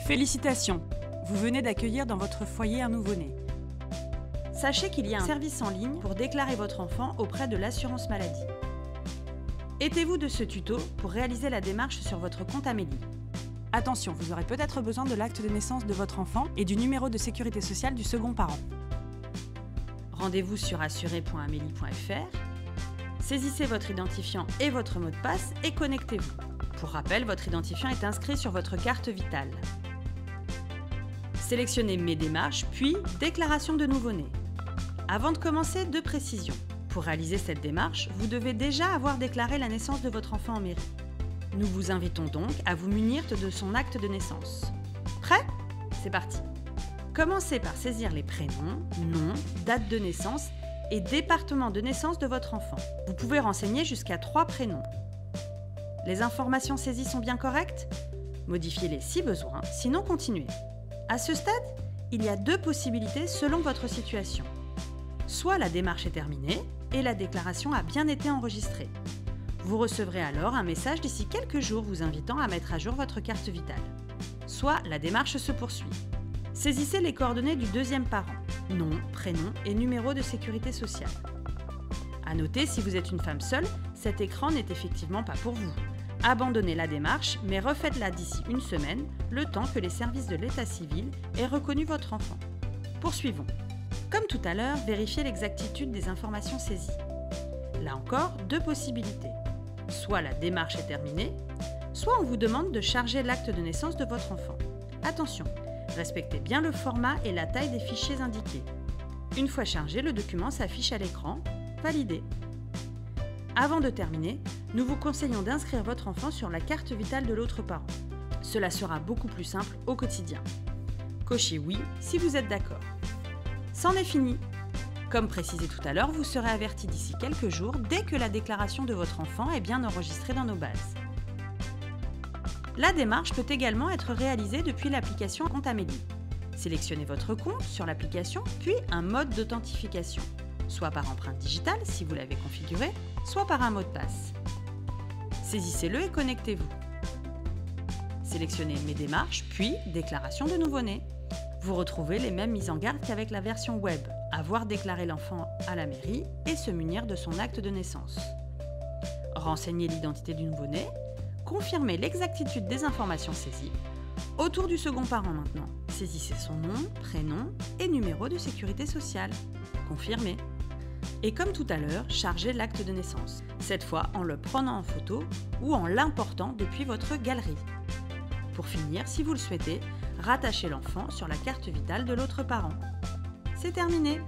Félicitations! Vous venez d'accueillir dans votre foyer un nouveau-né. Sachez qu'il y a un service en ligne pour déclarer votre enfant auprès de l'assurance maladie. Aidez-vous de ce tuto pour réaliser la démarche sur votre compte Amélie. Attention, vous aurez peut-être besoin de l'acte de naissance de votre enfant et du numéro de sécurité sociale du second parent. Rendez-vous sur assuré.amélie.fr. Saisissez votre identifiant et votre mot de passe et connectez-vous. Pour rappel, votre identifiant est inscrit sur votre carte vitale. Sélectionnez Mes démarches, puis Déclaration de nouveau-né. Avant de commencer, deux précisions. Pour réaliser cette démarche, vous devez déjà avoir déclaré la naissance de votre enfant en mairie. Nous vous invitons donc à vous munir de son acte de naissance. Prêt ? C'est parti. Commencez par saisir les prénoms, noms, date de naissance et département de naissance de votre enfant. Vous pouvez renseigner jusqu'à 3 prénoms. Les informations saisies sont bien correctes ? Modifiez-les si besoin, sinon continuez. À ce stade, il y a 2 possibilités selon votre situation. Soit la démarche est terminée et la déclaration a bien été enregistrée. Vous recevrez alors un message d'ici quelques jours vous invitant à mettre à jour votre carte vitale. Soit la démarche se poursuit. Saisissez les coordonnées du deuxième parent, nom, prénom et numéro de sécurité sociale. À noter, si vous êtes une femme seule, cet écran n'est effectivement pas pour vous. Abandonnez la démarche, mais refaites-la d'ici une semaine, le temps que les services de l'état civil aient reconnu votre enfant. Poursuivons. Comme tout à l'heure, vérifiez l'exactitude des informations saisies. Là encore, 2 possibilités. Soit la démarche est terminée, soit on vous demande de charger l'acte de naissance de votre enfant. Attention, respectez bien le format et la taille des fichiers indiqués. Une fois chargé, le document s'affiche à l'écran. Validé. Avant de terminer, nous vous conseillons d'inscrire votre enfant sur la carte vitale de l'autre parent. Cela sera beaucoup plus simple au quotidien. Cochez oui si vous êtes d'accord. C'en est fini. Comme précisé tout à l'heure, vous serez averti d'ici quelques jours dès que la déclaration de votre enfant est bien enregistrée dans nos bases. La démarche peut également être réalisée depuis l'application Compte Amélie. Sélectionnez votre compte sur l'application, puis un mode d'authentification, soit par empreinte digitale si vous l'avez configuré, soit par un mot de passe. Saisissez-le et connectez-vous. Sélectionnez Mes démarches, puis Déclaration de nouveau-né. Vous retrouvez les mêmes mises en garde qu'avec la version web, avoir déclaré l'enfant à la mairie et se munir de son acte de naissance. Renseignez l'identité du nouveau-né, confirmez l'exactitude des informations saisies. Autour du second parent maintenant, saisissez son nom, prénom et numéro de sécurité sociale. Confirmez. Et comme tout à l'heure, chargez l'acte de naissance, cette fois en le prenant en photo ou en l'important depuis votre galerie. Pour finir, si vous le souhaitez, rattachez l'enfant sur la carte vitale de l'autre parent. C'est terminé!